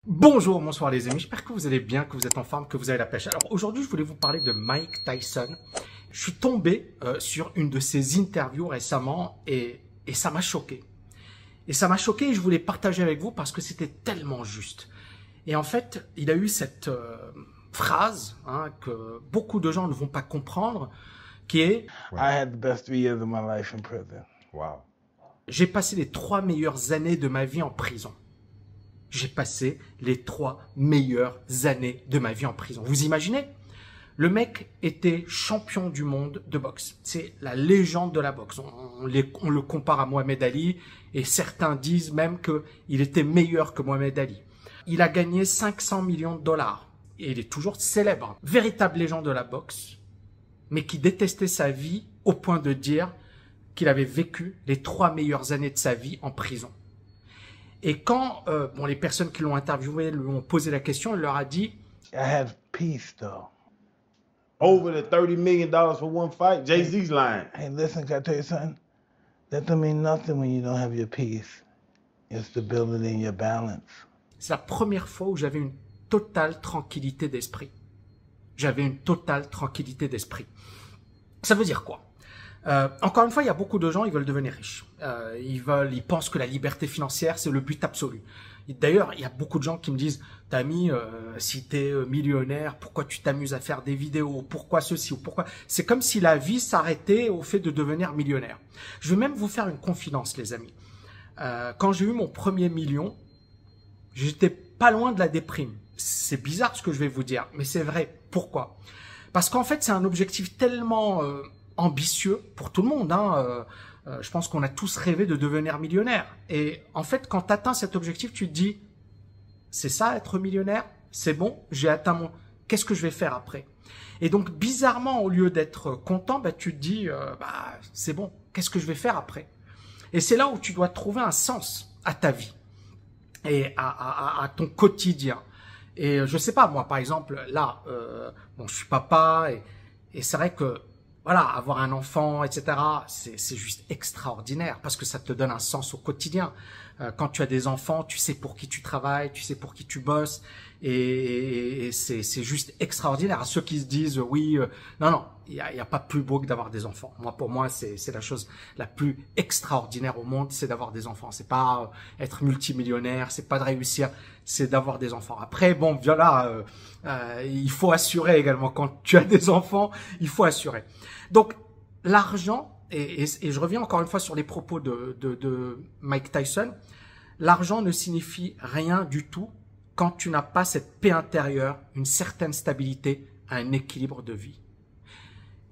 Bonjour, bonsoir les amis, j'espère que vous allez bien, que vous êtes en forme, que vous avez la pêche. Alors aujourd'hui, je voulais vous parler de Mike Tyson. Je suis tombé sur une de ses interviews récemment et ça m'a choqué. Et ça m'a choqué et je voulais partager avec vous parce que c'était tellement juste. Et en fait, il a eu cette phrase que beaucoup de gens ne vont pas comprendre, qui est I had the best 3 years of my life in prison. Wow. « J'ai passé les 3 meilleures années de ma vie en prison. » J'ai passé les 3 meilleures années de ma vie en prison. Vous imaginez? Le mec était champion du monde de boxe. C'est la légende de la boxe. On le compare à Mohamed Ali et certains disent même qu'il était meilleur que Mohamed Ali. Il a gagné 500 millions de dollars et il est toujours célèbre. Véritable légende de la boxe, mais qui détestait sa vie au point de dire qu'il avait vécu les 3 meilleures années de sa vie en prison. Et quand les personnes qui l'ont interviewé lui ont posé la question, il leur a dit I had peace though. Over the $30 million for one fight, Jay-Z's lying. Hey, listen, can I tell you something? That don't mean nothing when you don't have your peace. Your stability and your balance. c'est la première fois où j'avais une totale tranquillité d'esprit. J'avais une totale tranquillité d'esprit. Ça veut dire quoi? Encore une fois, il y a beaucoup de gens, ils veulent devenir riches. Ils pensent que la liberté financière, c'est le but absolu. D'ailleurs, il y a beaucoup de gens qui me disent, Tami, si tu es millionnaire, pourquoi tu t'amuses à faire des vidéos? Pourquoi ceci ou pourquoi? C'est comme si la vie s'arrêtait au fait de devenir millionnaire. Je vais même vous faire une confidence, les amis. Quand j'ai eu mon premier million, j'étais pas loin de la déprime. C'est bizarre ce que je vais vous dire, mais c'est vrai. Pourquoi? Parce qu'en fait, c'est un objectif tellement ambitieux pour tout le monde. Je pense qu'on a tous rêvé de devenir millionnaire. Et en fait, quand tu atteins cet objectif, tu te dis, c'est ça être millionnaire? C'est bon, j'ai atteint mon... Qu'est-ce que je vais faire après? Et donc, bizarrement, au lieu d'être content, tu te dis, c'est bon, qu'est-ce que je vais faire après? Et c'est là où tu dois trouver un sens à ta vie et à ton quotidien. Et je sais pas, moi, par exemple, là, je suis papa et c'est vrai que, voilà, avoir un enfant, etc., c'est juste extraordinaire parce que ça te donne un sens au quotidien. Quand tu as des enfants, tu sais pour qui tu travailles, tu sais pour qui tu bosses et c'est juste extraordinaire. À ceux qui se disent, oui, non, il y a pas plus beau que d'avoir des enfants. Moi, pour moi, c'est la chose la plus extraordinaire au monde, c'est d'avoir des enfants. C'est pas être multimillionnaire, c'est pas de réussir, c'est d'avoir des enfants. Après, bon, voilà, il faut assurer également. Quand tu as des enfants, il faut assurer. Donc, l'argent, et je reviens encore une fois sur les propos de Mike Tyson, l'argent ne signifie rien du tout quand tu n'as pas cette paix intérieure, une certaine stabilité, un équilibre de vie.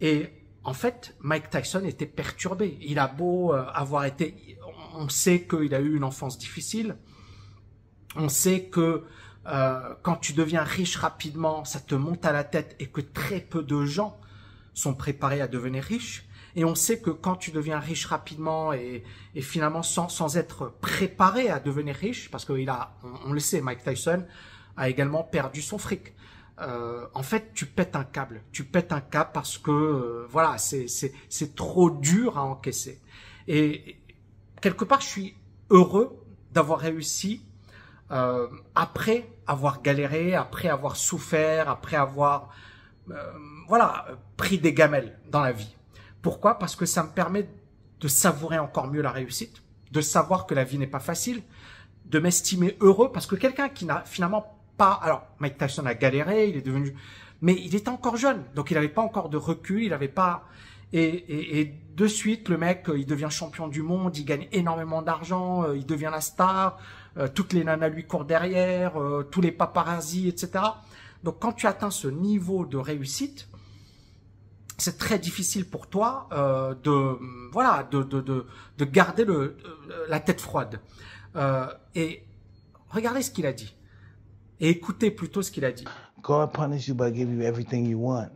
Et en fait, Mike Tyson était perturbé. Il a beau avoir été... On sait qu'il a eu une enfance difficile. On sait que quand tu deviens riche rapidement, ça te monte à la tête et que très peu de gens sont préparés à devenir riches. Et on sait que quand tu deviens riche rapidement et finalement sans être préparé à devenir riche, parce que on le sait, Mike Tyson a également perdu son fric. En fait, tu pètes un câble. Tu pètes un câble parce que voilà, c'est trop dur à encaisser. Et quelque part, je suis heureux d'avoir réussi après avoir galéré, après avoir souffert, après avoir pris des gamelles dans la vie. Pourquoi? Parce que ça me permet de savourer encore mieux la réussite, de savoir que la vie n'est pas facile, de m'estimer heureux, parce que quelqu'un qui n'a finalement pas... Alors, Mike Tyson a galéré, il est devenu... Mais il était encore jeune, donc il n'avait pas encore de recul, il n'avait pas... Et de suite, le mec, il devient champion du monde, il gagne énormément d'argent, il devient la star, toutes les nanas lui courent derrière, tous les paparazzis, etc. Donc, quand tu atteins ce niveau de réussite, c'est très difficile pour toi de garder la tête froide. Et regardez ce qu'il a dit. Et écoutez plutôt ce qu'il a dit. God punish you by giving you everything you want.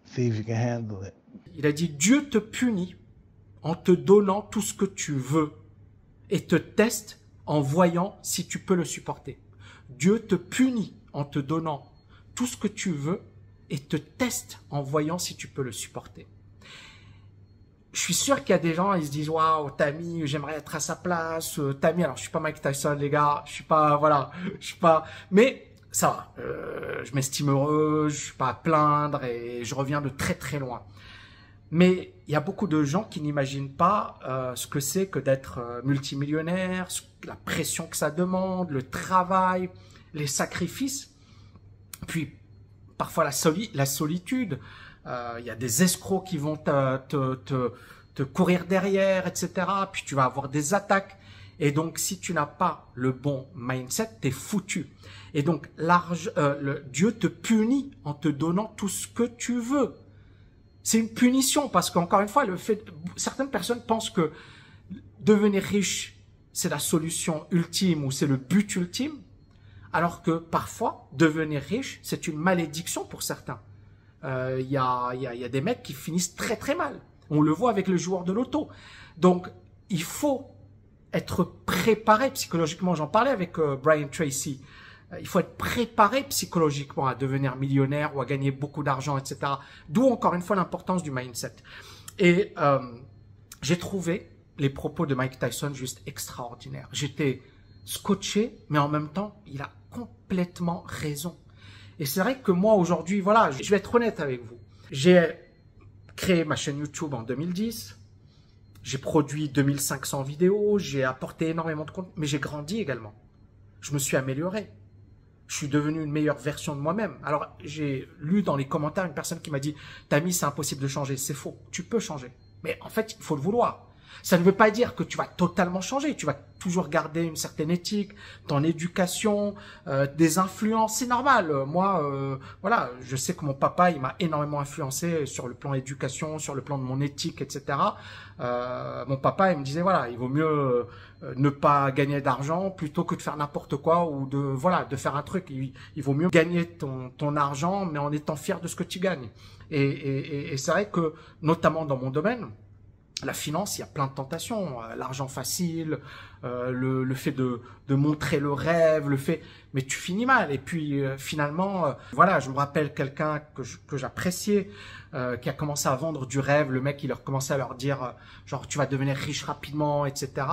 See if you can handle it. Il a dit, Dieu te punit en te donnant tout ce que tu veux et te teste en voyant si tu peux le supporter. Dieu te punit en te donnant tout ce que tu veux et te teste en voyant si tu peux le supporter. je suis sûr qu'il y a des gens, ils se disent, waouh, Tammy, j'aimerais être à sa place. Tammy, alors je suis pas Mike Tyson, les gars. Je suis pas, voilà, je suis pas, mais ça va. Je m'estime heureux, je suis pas à plaindre et je reviens de très très loin. Mais il y a beaucoup de gens qui n'imaginent pas ce que c'est que d'être multimillionnaire, la pression que ça demande, le travail, les sacrifices, puis parfois la solitude. Il y a des escrocs qui vont te courir derrière, etc. Puis tu vas avoir des attaques. Et donc, si tu n'as pas le bon mindset, t'es foutu. Et donc, Dieu te punit en te donnant tout ce que tu veux. C'est une punition parce qu'encore une fois, certaines personnes pensent que devenir riche, c'est la solution ultime ou c'est le but ultime, alors que parfois, devenir riche, c'est une malédiction pour certains. Il y a des mecs qui finissent très très mal. On le voit avec le joueur de loto. Donc, il faut être préparé psychologiquement. J'en parlais avec Brian Tracy. Il faut être préparé psychologiquement à devenir millionnaire ou à gagner beaucoup d'argent, etc. D'où encore une fois l'importance du mindset. Et j'ai trouvé les propos de Mike Tyson juste extraordinaires. J'étais scotché, mais en même temps, il a complètement raison. Et c'est vrai que moi, aujourd'hui, voilà, je vais être honnête avec vous. J'ai créé ma chaîne YouTube en 2010. J'ai produit 2500 vidéos. J'ai apporté énormément de contenu, mais j'ai grandi également. Je me suis amélioré. Je suis devenu une meilleure version de moi-même. Alors, j'ai lu dans les commentaires une personne qui m'a dit « Tammy, c'est impossible de changer. » C'est faux. Tu peux changer. Mais en fait, il faut le vouloir. Ça ne veut pas dire que tu vas totalement changer. Tu vas toujours garder une certaine éthique, ton éducation, des influences. C'est normal. Moi, voilà, je sais que mon papa, il m'a énormément influencé sur le plan éducation, sur le plan de mon éthique, etc. Mon papa, il me disait, voilà, il vaut mieux ne pas gagner d'argent plutôt que de faire n'importe quoi ou de faire un truc. Il vaut mieux gagner ton argent, mais en étant fier de ce que tu gagnes. Et c'est vrai que, notamment dans mon domaine, la finance, il y a plein de tentations, l'argent facile, le fait de montrer le rêve, mais tu finis mal. Et puis finalement, voilà, je me rappelle quelqu'un que j'appréciais, qui a commencé à vendre du rêve. Le mec, il a commencé à leur dire, genre, tu vas devenir riche rapidement, etc.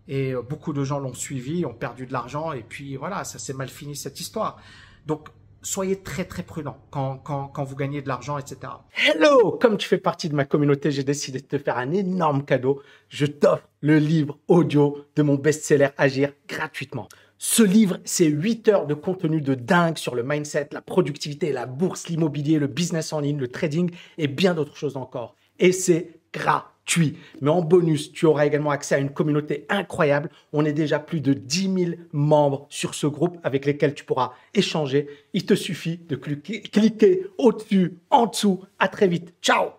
Et beaucoup de gens l'ont suivi, ont perdu de l'argent, et puis voilà, ça s'est mal fini cette histoire. Donc, soyez très très prudent quand vous gagnez de l'argent, etc. Hello! Comme tu fais partie de ma communauté, j'ai décidé de te faire un énorme cadeau. Je t'offre le livre audio de mon best-seller Agir gratuitement. Ce livre, c'est 8 heures de contenu de dingue sur le mindset, la productivité, la bourse, l'immobilier, le business en ligne, le trading et bien d'autres choses encore. Et c'est gratuit. Mais en bonus, tu auras également accès à une communauté incroyable. On est déjà plus de 10 000 membres sur ce groupe avec lesquels tu pourras échanger. Il te suffit de cliquer au-dessus, en dessous. À très vite. Ciao!